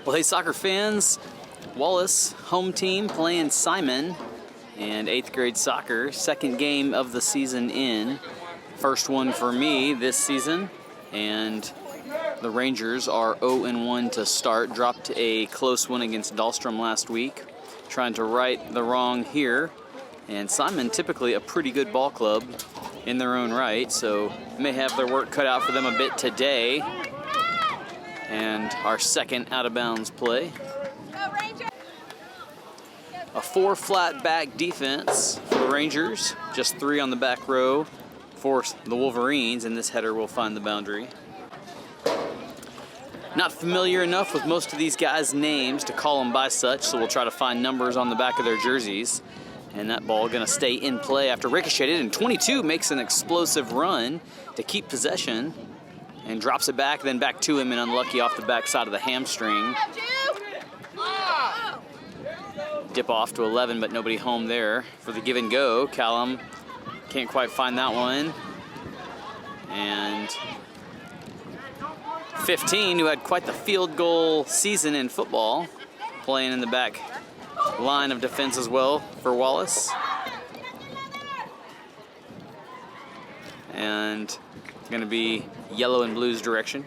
Well, hey, soccer fans, Wallace, home team, playing Simon and 8th grade soccer. Second game of the season in. First one for me this season. And the Rangers are 0-1 to start. Dropped a close one against Dahlstrom last week. Trying to right the wrong here. And Simon, typically a pretty good ball club in their own right, so may have their work cut out for them a bit today. And our second out-of-bounds play. A 4 flat back defense for the Rangers. Just 3 on the back row for the Wolverines, and this header will find the boundary. Not familiar enough with most of these guys' names to call them by such, so we'll try to find numbers on the back of their jerseys. And that ball gonna stay in play after ricocheted, and 22 makes an explosive run to keep possession and drops it back, then back to him, and unlucky off the backside of the hamstring. Dip off to 11, but nobody home there for the give and go. Callum can't quite find that one. And 15, who had quite the field goal season in football, playing in the back line of defense as well for Wallace. And going to be yellow and blue's direction.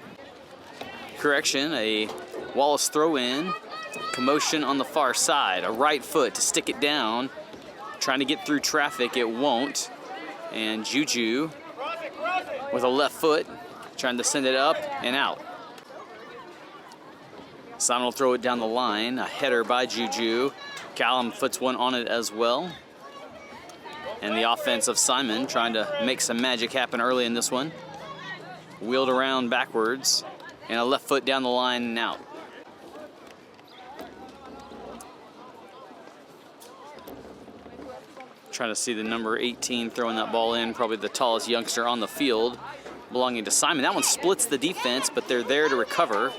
Correction, a Wallace throw in, commotion on the far side, a right foot to stick it down, trying to get through traffic, it won't. And Juju with a left foot, trying to send it up and out. Simon will throw it down the line, a header by Juju. Callum puts one on it as well. And the offense of Simon trying to make some magic happen early in this one. Wheeled around backwards, and a left foot down the line and out. Trying to see the number 18 throwing that ball in, probably the tallest youngster on the field, belonging to Simon. That one splits the defense, but they're there to recover.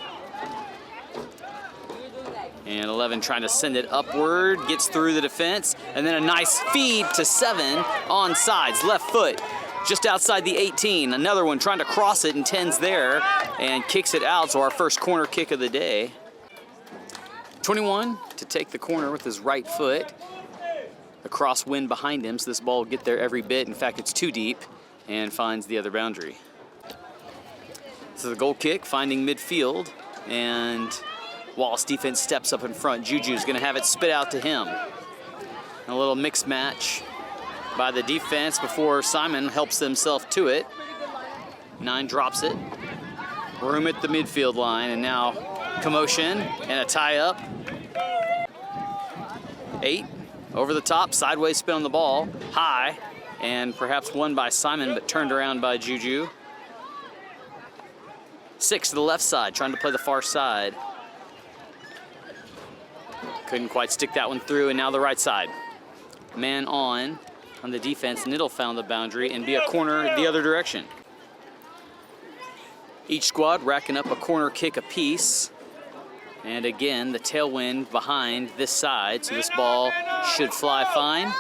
And 11 trying to send it upward, gets through the defense, and then a nice feed to 7 on sides, left foot, just outside the 18. Another one trying to cross it, and 10's there, and kicks it out, so our first corner kick of the day. 21 to take the corner with his right foot. The crosswind behind him, so this ball will get there every bit. In fact, it's too deep, and finds the other boundary. So the goal kick, finding midfield, and Wallace defense steps up in front. Juju's gonna have it spit out to him. A little mixed match by the defense before Simon helps himself to it. 9 drops it. Room at the midfield line, and now commotion and a tie up. 8 over the top, sideways spin on the ball, high, and perhaps won by Simon, but turned around by Juju. 6 to the left side, trying to play the far side. Couldn't quite stick that one through, and now the right side. Man on the defense, and it'll found the boundary and be a corner the other direction. Each squad racking up a corner kick apiece. And again, the tailwind behind this side, so this ball should fly fine.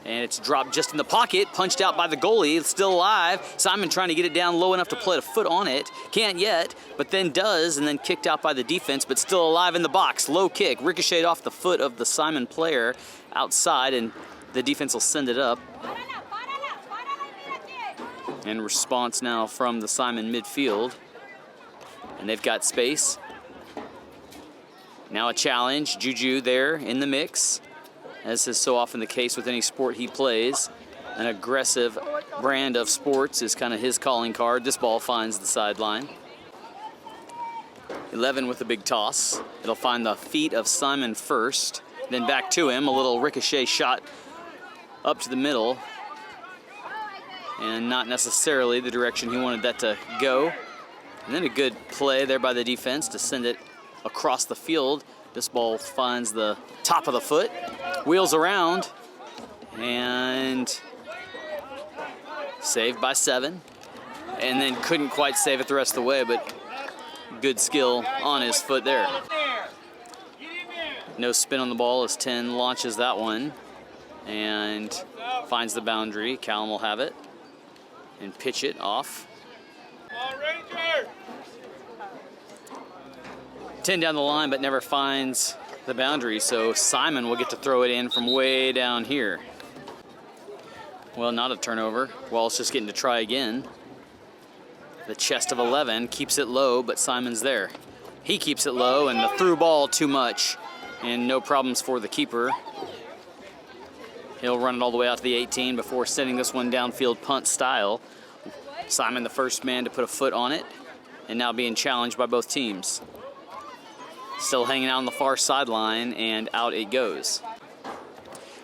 And it's dropped just in the pocket, punched out by the goalie, it's still alive. Simon trying to get it down low enough to put a foot on it. Can't yet, but then does, and then kicked out by the defense, but still alive in the box. Low kick, ricocheted off the foot of the Simon player outside, and the defense will send it up. And response now from the Simon midfield. And they've got space. Now a challenge, Juju there in the mix. As is so often the case with any sport he plays. An aggressive brand of sports is kind of his calling card. This ball finds the sideline. 11 with a big toss. It'll find the feet of Simon first, then back to him. A little ricochet shot up to the middle. And not necessarily the direction he wanted that to go. And then a good play there by the defense to send it across the field. This ball finds the top of the foot, wheels around, and saved by 7. And then couldn't quite save it the rest of the way, but good skill on his foot there. No spin on the ball as 10 launches that one and finds the boundary. Callum will have it and pitch it off. 10 down the line, but never finds the boundary, so Simon will get to throw it in from way down here. Well, not a turnover. Wallace just getting to try again. The chest of 11 keeps it low, but Simon's there. He keeps it low, and the through ball too much, and no problems for the keeper. He'll run it all the way out to the 18 before sending this one downfield punt style. Simon, the first man to put a foot on it, and now being challenged by both teams. Still hanging out on the far sideline, and out it goes.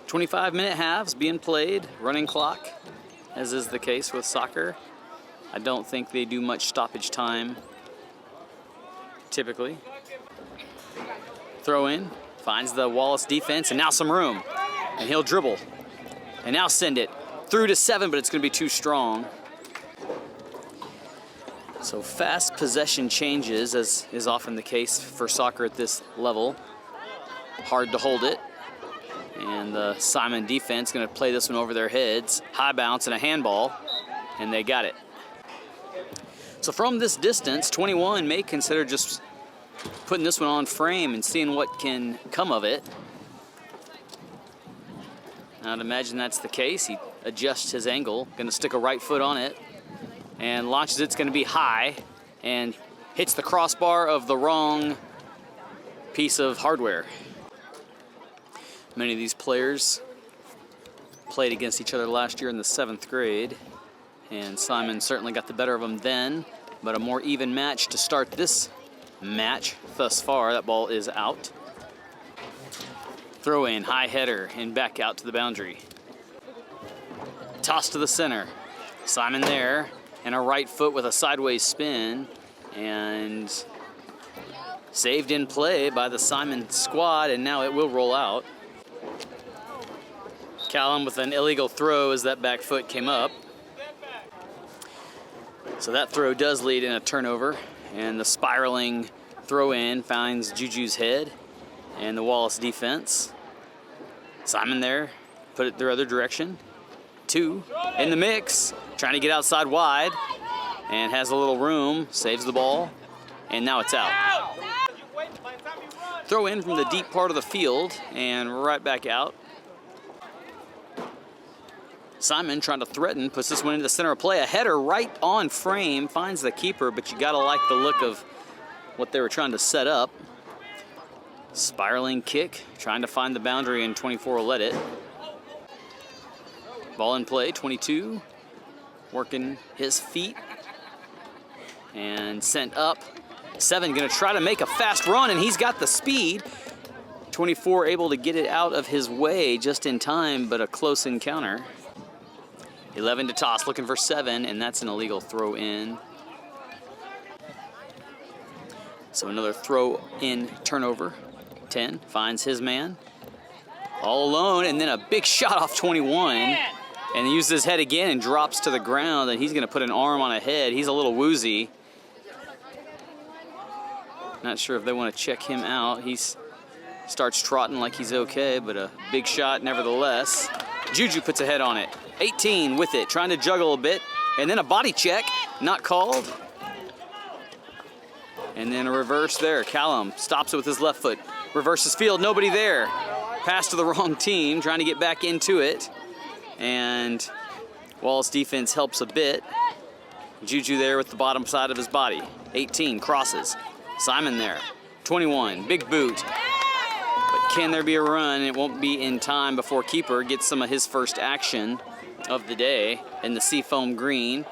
25-minute halves being played, running clock, as is the case with soccer. I don't think they do much stoppage time, typically. Throw in, finds the Wallace defense, and now some room. And he'll dribble, and now send it through to 7, but it's going to be too strong. So fast possession changes, as is often the case for soccer at this level. Hard to hold it. And the Simon defense going to play this one over their heads. High bounce and a handball, and they got it. So from this distance, 21 may consider just putting this one on frame and seeing what can come of it. I'd imagine that's the case. He adjusts his angle, going to stick a right foot on it, and launches it. It's going to be high and hits the crossbar of the wrong piece of hardware. Many of these players played against each other last year in the 7th grade, and Simon certainly got the better of them then, but a more even match to start this match thus far. That ball is out. Throw in, high header, and back out to the boundary. Toss to the center. Simon there, and a right foot with a sideways spin, and saved in play by the Simon squad, and now it will roll out. Callum with an illegal throw as that back foot came up. So that throw does lead in a turnover, and the spiraling throw in finds Juju's head and the Wallace defense. Simon there, put it their other direction. 2 in the mix, trying to get outside wide, and has a little room, saves the ball, and now it's out. Throw in from the deep part of the field, and right back out. Simon trying to threaten, puts this one into the center of play. A header right on frame, finds the keeper, but you gotta like the look of what they were trying to set up. Spiraling kick, trying to find the boundary, and 24 will let it. Ball in play, 22, working his feet, and sent up. 7 gonna try to make a fast run, and he's got the speed. 24 able to get it out of his way just in time, but a close encounter. 11 to toss, looking for 7, and that's an illegal throw in. So another throw in turnover. 10 finds his man. All alone, and then a big shot off 21. And he uses his head again and drops to the ground, and he's gonna put an arm on a head. He's a little woozy. Not sure if they want to check him out. He starts trotting like he's okay, but a big shot nevertheless. Juju puts a head on it. 18 with it, trying to juggle a bit, and then a body check, not called. And then a reverse there. Callum stops it with his left foot. Reverses field, nobody there. Pass to the wrong team, trying to get back into it. And Wallace defense helps a bit. Juju there with the bottom side of his body. 18 crosses. Simon there. 21, big boot. But can there be a run? It won't be in time before keeper gets some of his first action of the day in the seafoam green.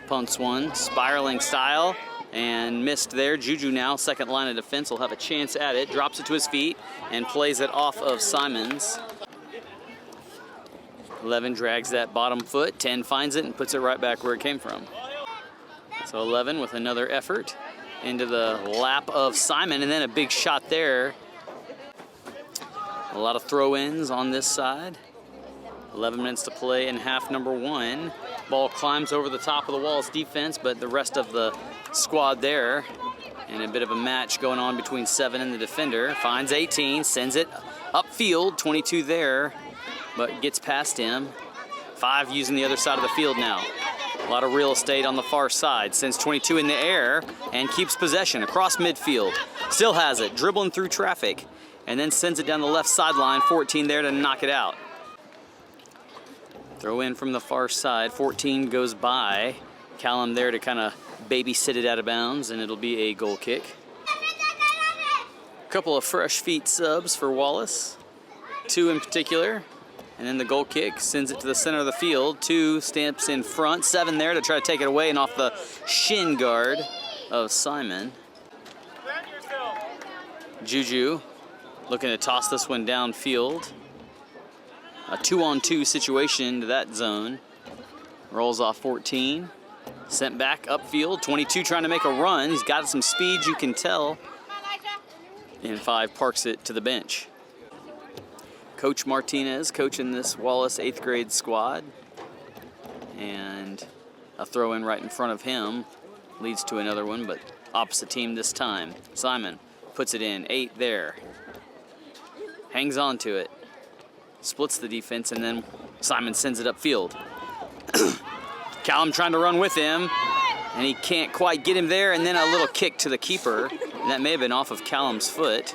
Punts one, spiraling style, and missed there. Juju now, second line of defense, will have a chance at it. Drops it to his feet and plays it off of Simon's. 11 drags that bottom foot. 10 finds it and puts it right back where it came from. So 11 with another effort into the lap of Simon, and then a big shot there. A lot of throw-ins on this side. 11 minutes to play in half number 1. Ball climbs over the top of the Wallace defense, but the rest of the squad there. And a bit of a match going on between 7 and the defender. Finds 18, sends it upfield, 22 there, but gets past him. 5 using the other side of the field now. A lot of real estate on the far side. Sends 22 in the air and keeps possession across midfield. Still has it, dribbling through traffic, and then sends it down the left sideline. 14 there to knock it out. Throw in from the far side. 14 goes by. Callum there to kind of babysit it out of bounds, and it'll be a goal kick. A couple of fresh feet subs for Wallace. 2 in particular. And then the goal kick sends it to the center of the field. 2 stamps in front. 7 there to try to take it away and off the shin guard of Simon. Juju looking to toss this one downfield. A 2-on-2 situation to that zone. Rolls off 14. Sent back upfield. 22 trying to make a run. He's got some speed, you can tell. And 5 parks it to the bench. Coach Martinez coaching this Wallace 8th grade squad. And a throw in right in front of him leads to another one, but opposite team this time. Simon puts it in. 8 there. Hangs on to it. Splits the defense, and then Simon sends it upfield. Callum trying to run with him, and he can't quite get him there, and then a little kick to the keeper. And that may have been off of Callum's foot.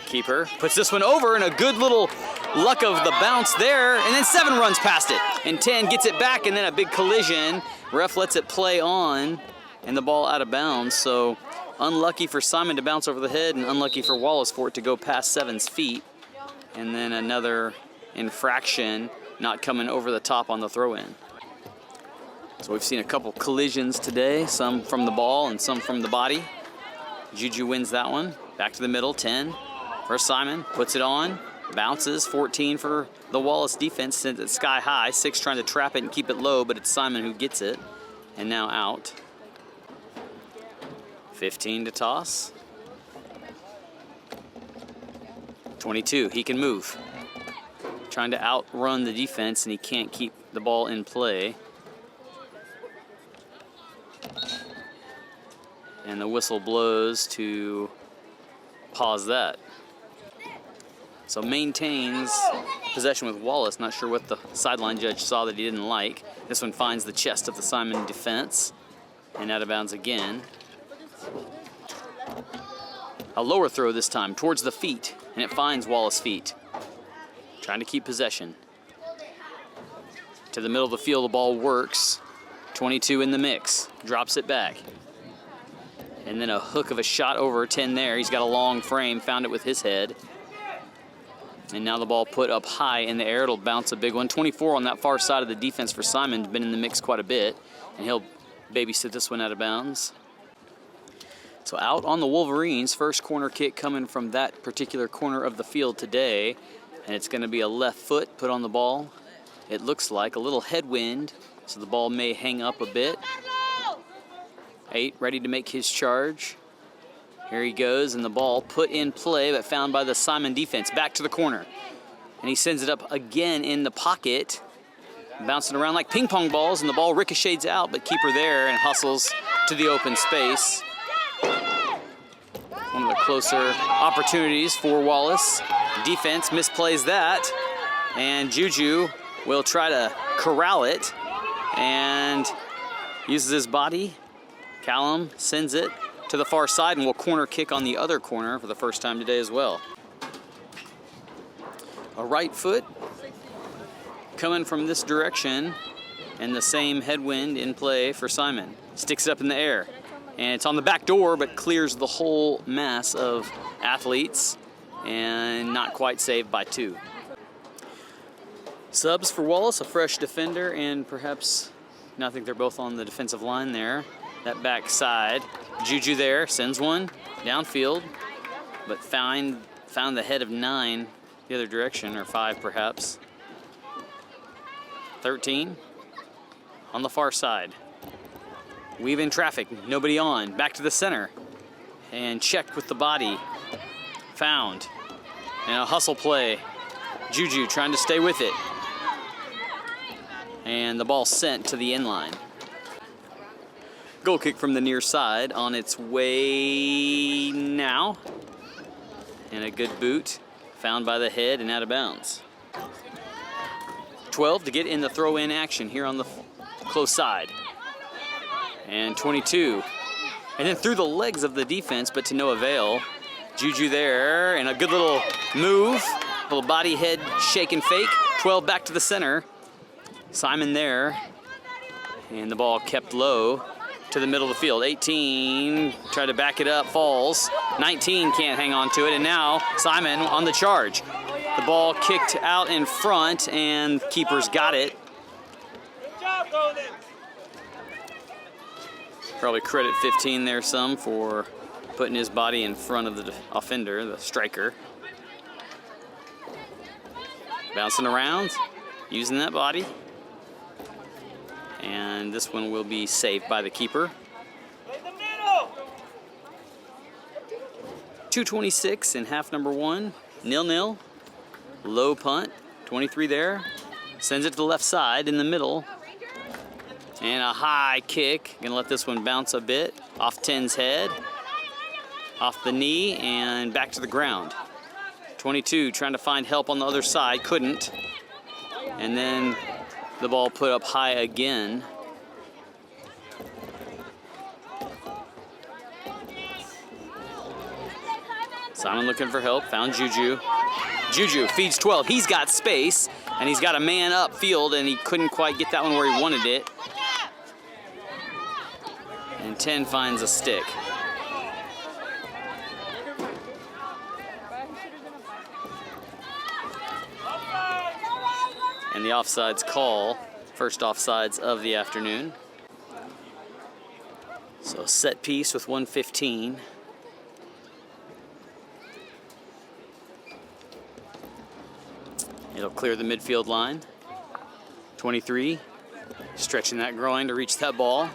Keeper puts this one over, and a good little luck of the bounce there, and then 7 runs past it. And 10 gets it back, and then a big collision. Ref lets it play on, and the ball out of bounds. So unlucky for Simon to bounce over the head, and unlucky for Wallace for it to go past 7's feet. And then another infraction, not coming over the top on the throw-in. So we've seen a couple collisions today, some from the ball and some from the body. Juju wins that one. Back to the middle, 10 for Simon, puts it on, bounces. 14 for the Wallace defense, sends it sky high. 6 trying to trap it and keep it low, but it's Simon who gets it, and now out. 15 to toss. 22, he can move. Trying to outrun the defense, and he can't keep the ball in play. And the whistle blows to pause that. So maintains possession with Wallace. Not sure what the sideline judge saw that he didn't like. This one finds the chest of the Simon defense, and out of bounds again. A lower throw this time towards the feet, and it finds Wallace feet. Trying to keep possession. To the middle of the field, the ball works. 22 in the mix, drops it back. And then a hook of a shot over 10 there. He's got a long frame, found it with his head. And now the ball put up high in the air. It'll bounce a big one. 24 on that far side of the defense for Simon. Been in the mix quite a bit. And he'll babysit this one out of bounds. So out on the Wolverines, first corner kick coming from that particular corner of the field today. And it's going to be a left foot put on the ball. It looks like a little headwind, so the ball may hang up a bit. 8 ready to make his charge. Here he goes, and the ball put in play, but found by the Simon defense. Back to the corner. And he sends it up again in the pocket. Bouncing around like ping pong balls, and the ball ricochets out, but keeper there and hustles to the open space. One of the closer opportunities for Wallace. Defense misplays that, and Juju will try to corral it and uses his body. Callum sends it to the far side and will corner kick on the other corner for the first time today as well. A right foot coming from this direction, and the same headwind in play for Simon. Sticks it up in the air, and it's on the back door, but clears the whole mass of athletes, and not quite saved by 2. Subs for Wallace, a fresh defender, and perhaps, I think they're both on the defensive line there. That back side, Juju there, sends one downfield, but found the head of 9 the other direction, or 5 perhaps. 13 on the far side. Weave in traffic, nobody on. Back to the center, and checked with the body. Found. And a hustle play. Juju trying to stay with it. And the ball sent to the end line. Goal kick from the near side on its way now. And a good boot, found by the head and out of bounds. 12 to get in the throw-in action here on the close side. And 22. And then through the legs of the defense, but to no avail. Juju there, and a good little move. Little body, head, shake and fake. 12 back to the center. Simon there. And the ball kept low to the middle of the field. 18, tried to back it up, falls. 19 can't hang on to it, and now Simon on the charge. The ball kicked out in front, and keeper's got it. Good job, Golden. Probably credit 15 there some for putting his body in front of the offender, the striker. Bouncing around, using that body. And this one will be saved by the keeper. 2:26 in half number 1, 0-0. Low punt, 23 there. Sends it to the left side in the middle. And a high kick. Gonna let this one bounce a bit. Off 10's head. Off the knee and back to the ground. 22 trying to find help on the other side, couldn't. And then the ball put up high again. Simon looking for help, found Juju. Juju feeds 12, he's got space, and he's got a man up field, and he couldn't quite get that one where he wanted it. And 10 finds a stick. And the offsides call, first offsides of the afternoon. So set piece with 1:15. It'll clear the midfield line. 23, stretching that groin to reach that ball.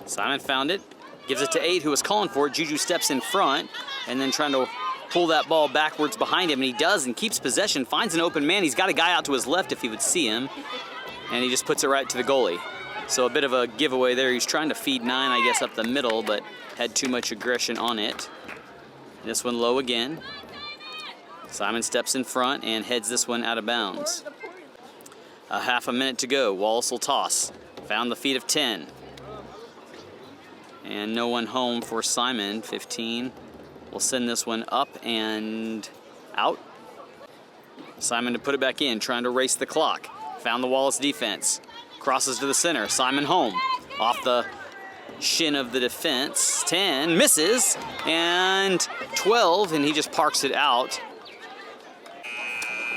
Simon found it, gives it to 8, who was calling for it. Juju steps in front, and then trying to pull that ball backwards behind him, and he does, and keeps possession, finds an open man. He's got a guy out to his left if he would see him, and he just puts it right to the goalie. So a bit of a giveaway there. He's trying to feed 9, I guess, up the middle, but had too much aggression on it. This one low again. Simon steps in front and heads this one out of bounds. A half a minute to go. Wallace will toss. Found the feet of 10. And no one home for Simon. 15 will send this one up and out. Simon to put it back in, trying to race the clock. Found the Wallace defense. Crosses to the center. Simon home. Off the shin of the defense. 10 misses. And 12, and he just parks it out.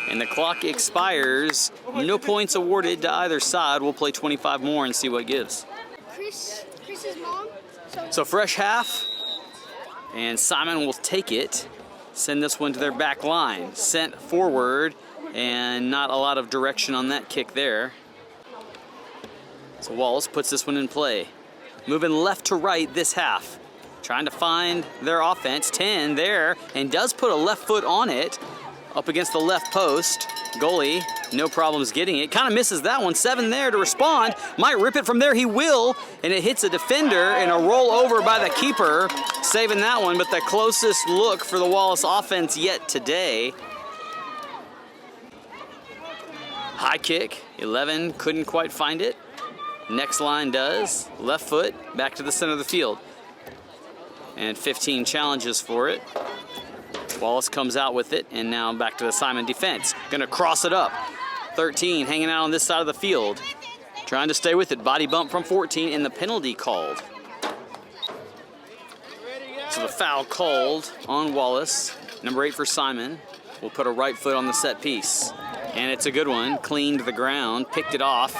And the clock expires. No points awarded to either side. We'll play 25 more and see what gives. Chris's mom. So fresh half. And Simon will take it. Send this one to their back line. Sent forward. And not a lot of direction on that kick there. So Wallace puts this one in play. Moving left to right this half. Trying to find their offense. 10 there. And does put a left foot on it. Up against the left post. Goalie, no problems getting it. Kind of misses that one. 7 there to respond. Might rip it from there. He will. And it hits a defender and a roll over by the keeper. Saving that one, but the closest look for the Wallace offense yet today. High kick. 11 couldn't quite find it. Next line does. Left foot back to the center of the field. And 15 challenges for it. Wallace comes out with it, and now back to the Simon defense. Gonna cross it up. 13 hanging out on this side of the field. Trying to stay with it. Body bump from 14, and the penalty called. So the foul called on Wallace. Number 8 for Simon. Will put a right foot on the set piece. And it's a good one. Cleaned the ground, picked it off.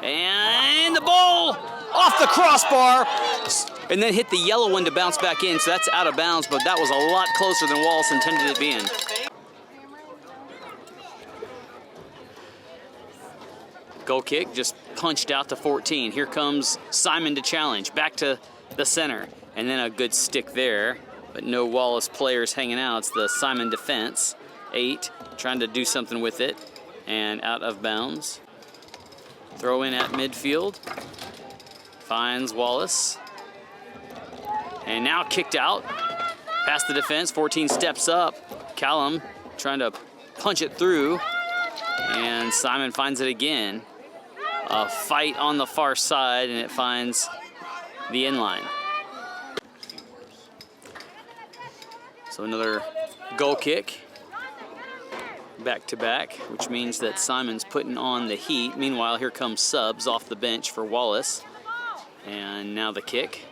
And the ball off the crossbar. And then hit the yellow one to bounce back in, so that's out of bounds, but that was a lot closer than Wallace intended it being. Goal kick just punched out to 14. Here comes Simon to challenge, back to the center. And then a good stick there, but no Wallace players hanging out. It's the Simon defense. 8, trying to do something with it, and out of bounds. Throw in at midfield. Finds Wallace. And now kicked out. Past the defense, 14 steps up. Callum trying to punch it through. And Simon finds it again. A fight on the far side, and it finds the inline. So another goal kick. Back to back, which means that Simon's putting on the heat. Meanwhile, here comes subs off the bench for Wallace. And now the kick.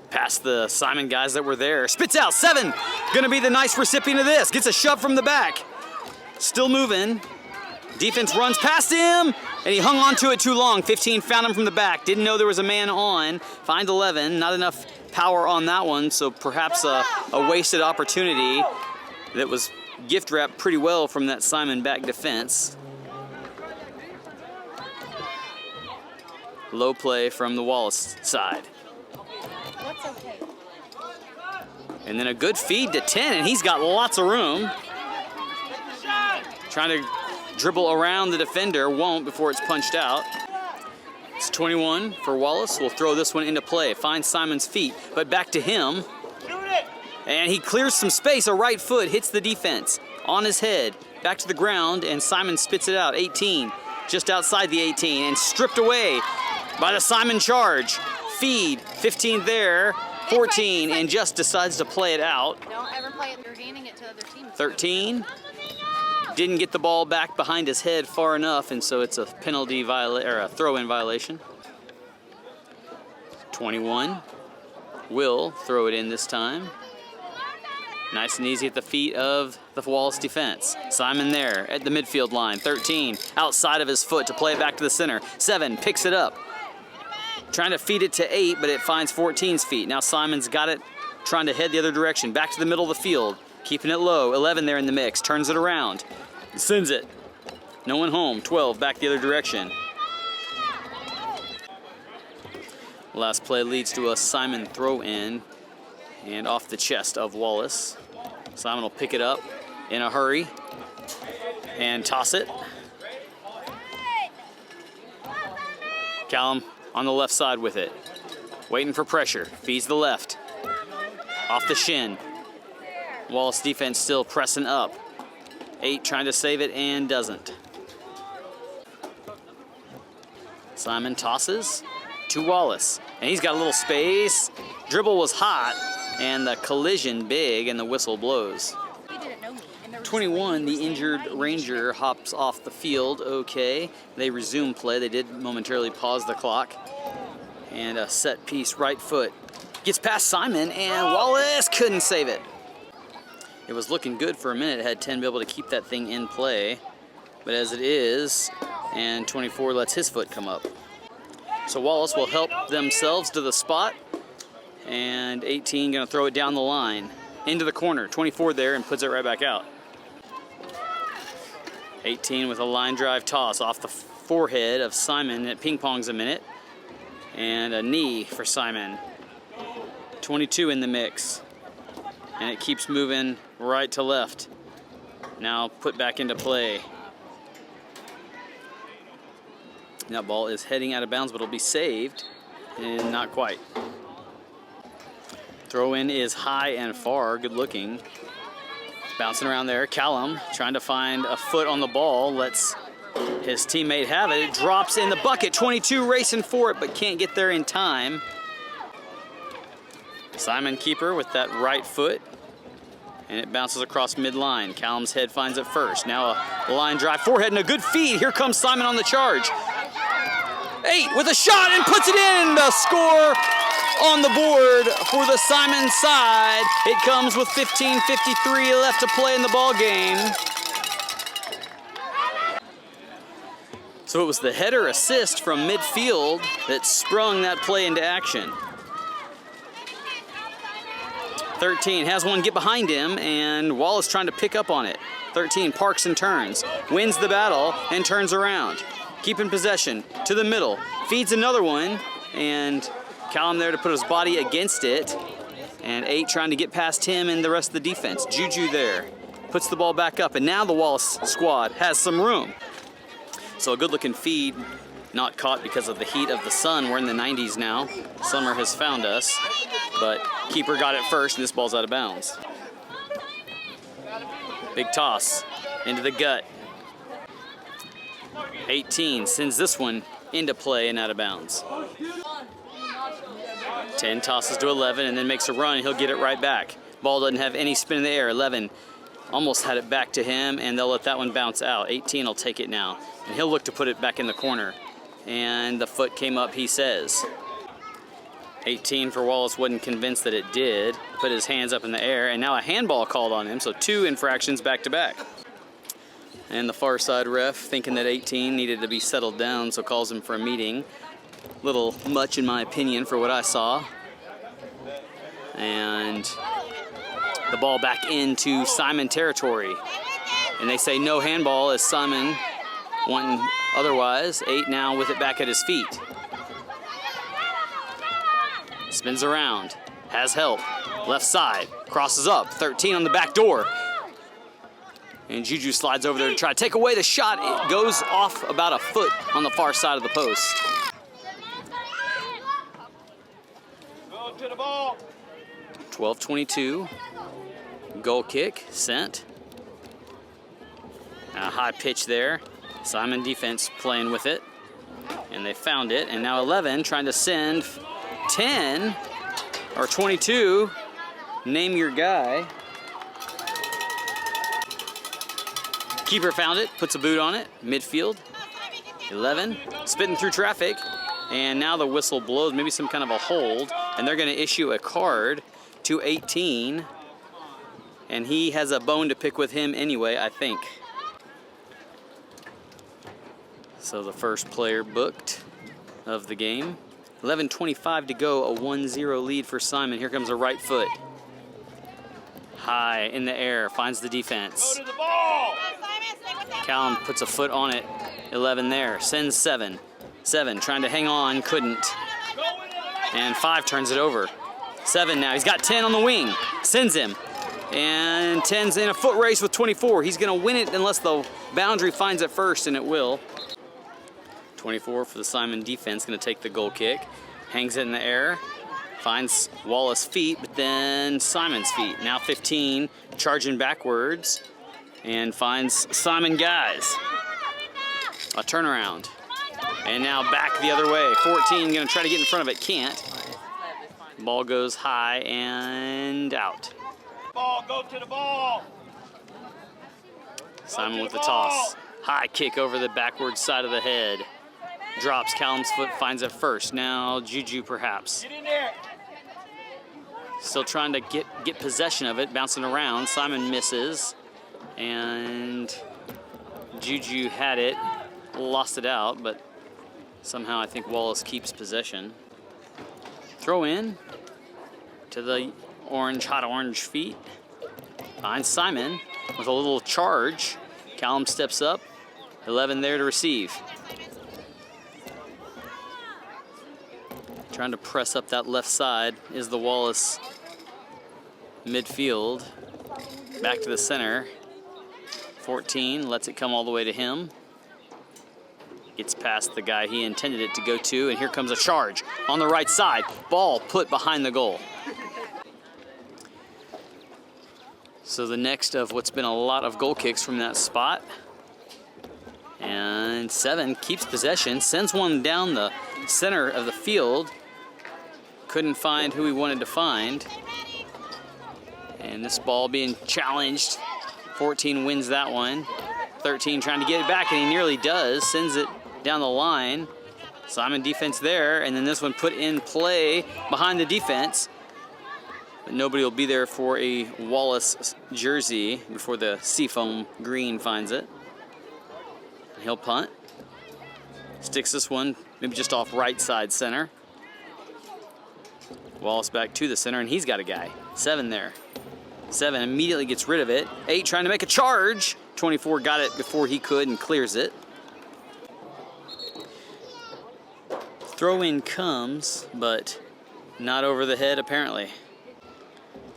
Past the Simon guys that were there. Spits out, 7. Gonna be the nice recipient of this. Gets a shove from the back. Still moving. Defense runs past him, and he hung on to it too long. 15 found him from the back. Didn't know there was a man on. Finds 11. Not enough power on that one, so perhaps a wasted opportunity that was gift wrapped pretty well from that Simon back defense. Low play from the Wallace side. And then a good feed to 10, and he's got lots of room. Trying to dribble around the defender, won't before it's punched out. It's 21 for Wallace. We'll throw this one into play. Finds Simon's feet, but back to him. And he clears some space. A right foot hits the defense on his head. Back to the ground, and Simon spits it out. 18, just outside the 18, and stripped away by the Simon charge. Feed, 15 there, 14, and just decides to play it out. Don't ever play it. You're handing it to other teams. 13. Didn't get the ball back behind his head far enough, and so it's a penalty or a throw-in violation. 21. Will throw it in this time. Nice and easy at the feet of the Wallace defense. Simon there at the midfield line. 13 outside of his foot to play it back to the center. 7 picks it up. Trying to feed it to 8, but it finds 14's feet. Now Simon's got it, trying to head the other direction. Back to the middle of the field. Keeping it low. 11 there in the mix. Turns it around. Sends it. No one home. 12 back the other direction. Last play leads to a Simon throw-in and off the chest of Wallace. Simon will pick it up in a hurry and toss it. Callum on the left side with it. Waiting for pressure. Feeds the left. Off the shin. Wallace defense still pressing up. 8 trying to save it and doesn't. Simon tosses to Wallace. And he's got a little space. Dribble was hot and the collision big, and the whistle blows. 21, the injured Ranger hops off the field. Okay, they resume play. They did momentarily pause the clock. And a set piece right foot gets past Simon, and Wallace couldn't save it. It was looking good for a minute. Had 10 be able to keep that thing in play. But as it is, and 24 lets his foot come up. So Wallace will help themselves to the spot. And 18 gonna throw it down the line. Into the corner. 24 there and puts it right back out. 18 with a line drive toss off the forehead of Simon. It ping-pongs a minute. And a knee for Simon. 22 in the mix. And it keeps moving right to left. Now put back into play. That ball is heading out of bounds, but it'll be saved. And not quite. Throw in is high and far. Good looking. Bouncing around there. Callum trying to find a foot on the ball. Lets his teammate have it. It drops in the bucket. 22 racing for it, but can't get there in time. Simon keeper with that right foot. And it bounces across midline. Callum's head finds it first. Now a line drive forehead and a good feed. Here comes Simon on the charge. 8 with a shot and puts it in. The score on the board for the Simon side. It comes with 15:53 left to play in the ball game. So it was the header assist from midfield that sprung that play into action. 13 has one get behind him, and Wallace trying to pick up on it. 13 parks and turns, wins the battle, and turns around. Keeping possession to the middle, feeds another one, and Callum there to put his body against it. And 8 trying to get past him and the rest of the defense. Juju there, puts the ball back up, and now the Wallace squad has some room. So a good looking feed, not caught because of the heat of the sun. We're in the 90s now. Summer has found us, but keeper got it first, and this ball's out of bounds. Big toss. into the gut. 18 sends this one into play and out of bounds. 10 tosses to 11 and then makes a run. He'll get it right back. Ball doesn't have any spin in the air. 11 almost had it back to him, and they'll let that one bounce out. 18 will take it now, and he'll look to put it back in the corner. And the foot came up, he says. 18 for Wallace wasn't convinced that it did. Put his hands up in the air, and now a handball called on him, so 2 infractions back to back. And the far side ref, thinking that 18 needed to be settled down, so calls him for a meeting. Little much, in my opinion, for what I saw. And the ball back into Simon territory. And they say no handball as Simon wanting otherwise. 8 now with it back at his feet. Spins around, has help, left side, crosses up, 13 on the back door. And Juju slides over there to try to take away the shot. It goes off about a foot on the far side of the post. Go to the ball. 12-22, goal kick, sent. A high pitch there. Simon defense playing with it. And they found it, and now 11 trying to send 10 or 22, name your guy. Keeper found it, puts a boot on it, midfield. 11, spitting through traffic, and now the whistle blows, maybe some kind of a hold, and they're gonna issue a card to 18, and he has a bone to pick with him anyway, I think. So the first player booked of the game. 11:25 to go, a 1-0 lead for Simon. Here comes a right foot. High in the air, finds the defense. Go to the ball. Callum puts a foot on it. 11 there, sends 7. 7 trying to hang on, couldn't. And 5 turns it over. 7 now, he's got 10 on the wing, sends him. And 10's in a foot race with 24. He's gonna win it unless the boundary finds it first, and it will. 24 for the Simon defense, gonna take the goal kick. Hangs it in the air, finds Wallace feet, but then Simon's feet. Now 15, charging backwards, and finds Simon guys. A turnaround. And now back the other way. 14 gonna try to get in front of it, can't. Ball goes high and out. Ball, go to the ball. Simon with the toss. High kick over the backward side of the head. Drops, Callum's foot finds it first. Now Juju perhaps. Get in there. Still trying to get possession of it, bouncing around. Simon misses. And Juju had it, lost it out, but somehow I think Wallace keeps possession. Throw in to the hot orange feet. Finds Simon with a little charge. Callum steps up. 11 there to receive. Trying to press up that left side is the Wallace midfield. Back to the center. 14 lets it come all the way to him. Gets past the guy he intended it to go to, and here comes a charge on the right side. Ball put behind the goal. So the next of what's been a lot of goal kicks from that spot. And 7 keeps possession, sends one down the center of the field. Couldn't find who he wanted to find. And this ball being challenged. 14 wins that one. 13 trying to get it back, and he nearly does. Sends it down the line. Simon defense there, and then this one put in play behind the defense. But nobody will be there for a Wallace jersey before the seafoam green finds it. He'll punt. Sticks this one maybe just off right side center. Wallace back to the center, and he's got a guy. 7 there. 7 immediately gets rid of it. 8 trying to make a charge. 24 got it before he could and clears it. Throw in comes, but not over the head apparently.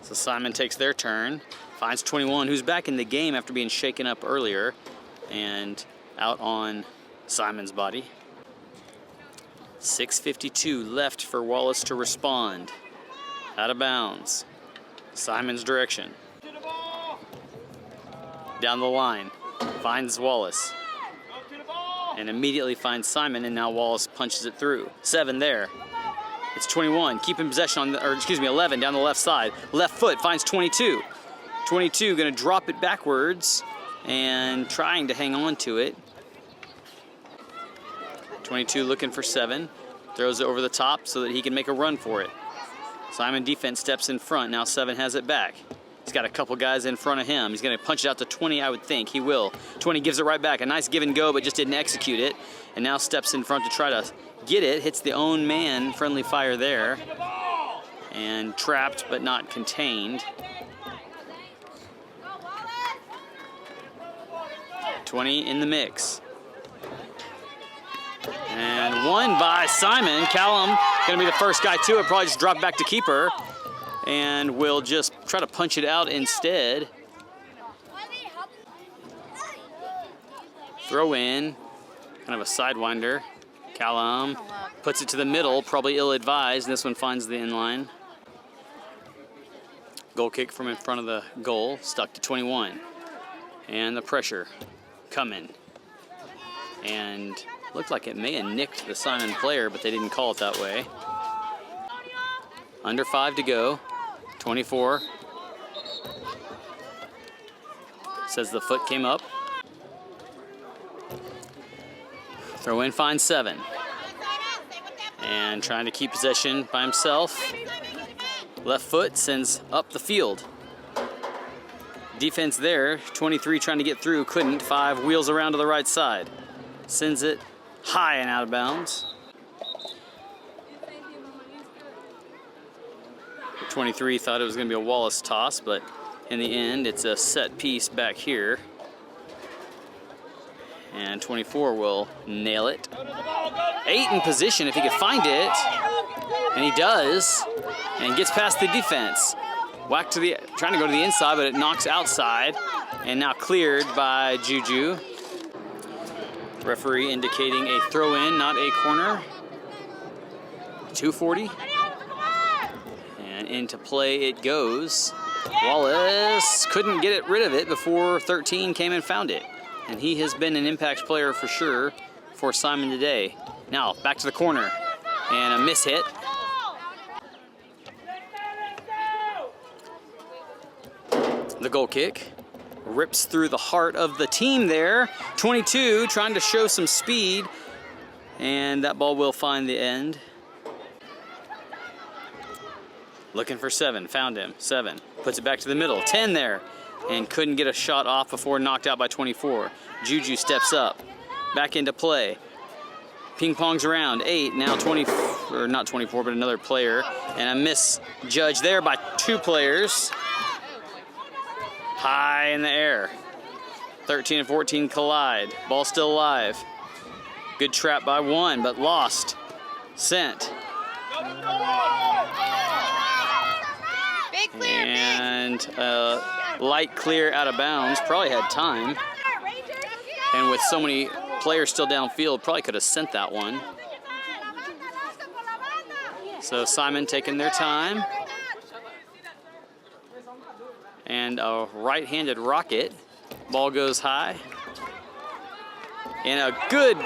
So Simon takes their turn, finds 21, who's back in the game after being shaken up earlier, and out on Simon's body. 6:52 left for Wallace to respond. Out of bounds. Simon's direction. Down the line. Finds Wallace. Go to the ball. And immediately finds Simon, and now Wallace punches it through. 7 there. It's 21. Keeping possession on, 11 down the left side. Left foot finds 22. 22 gonna drop it backwards and trying to hang on to it. 22 looking for 7. Throws it over the top so that he can make a run for it. Simon defense steps in front. Now 7 has it back. He's got a couple guys in front of him. He's gonna punch it out to 20, I would think. He will. 20 gives it right back. A nice give and go, but just didn't execute it. And now steps in front to try to get it. Hits the own man. Friendly fire there. And trapped, but not contained. 20 in the mix. And won by Simon. Callum gonna be the first guy to it. Probably just drop back to keeper. And will just try to punch it out instead. Throw in, kind of a sidewinder. Callum puts it to the middle, probably ill-advised. This one finds the inline. Goal kick from in front of the goal, stuck to 21. And the pressure coming. And looked like it may have nicked the Simon player, but they didn't call it that way. Under 5 to go. 24. Says the foot came up. Throw in, finds 7. And trying to keep possession by himself. Left foot sends up the field. Defense there, 23 trying to get through, couldn't. 5 wheels around to the right side. Sends it high and out of bounds. 23 thought it was going to be a Wallace toss, but in the end, it's a set piece back here. And 24 will nail it. 8 in position if he could find it. And he does. And gets past the defense. Whack to the, trying to go to the inside, but it knocks outside. And now cleared by Juju. Referee indicating a throw in, not a corner. 2:40. And into play it goes. Wallace couldn't get rid of it before 13 came and found it. And he has been an impact player for sure for Simon today. Now back to the corner and a miss hit. The goal kick rips through the heart of the team there. 22 trying to show some speed, and that ball will find the end. Looking for 7, found him. 7 puts it back to the middle. 10 there, and couldn't get a shot off before knocked out by 24. Juju steps up, back into play. Ping pongs around. 8 now 20, or not 24, but another player, and a misjudge there by 2 players. High in the air. 13 and 14 collide. Ball still alive. Good trap by 1, but lost. Sent. Big clear, and light clear out of bounds. Probably had time. And with so many players still downfield, probably could have sent that one. So Simon taking their time. And a right-handed rocket. Ball goes high. And a good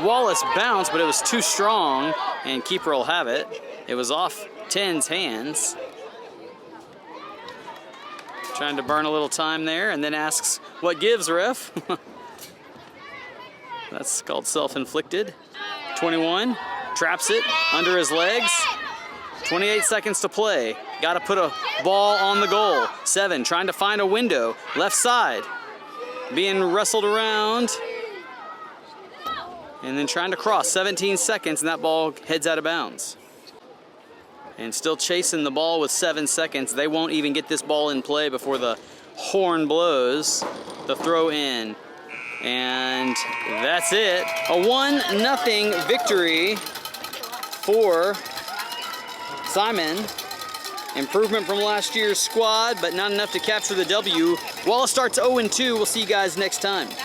Wallace bounce, but it was too strong, and keeper will have it. It was off 10's hands. Trying to burn a little time there, and then asks, what gives, ref? That's called self-inflicted. 21, traps it under his legs. 28 seconds to play. Got to put a ball on the goal. 7, trying to find a window. Left side. Being wrestled around. And then trying to cross. 17 seconds, and that ball heads out of bounds. And still chasing the ball with 7 seconds. They won't even get this ball in play before the horn blows. The throw in. And that's it. A 1-0 victory for Simon. Improvement from last year's squad, but not enough to capture the W. Wallace starts 0-2. We'll see you guys next time.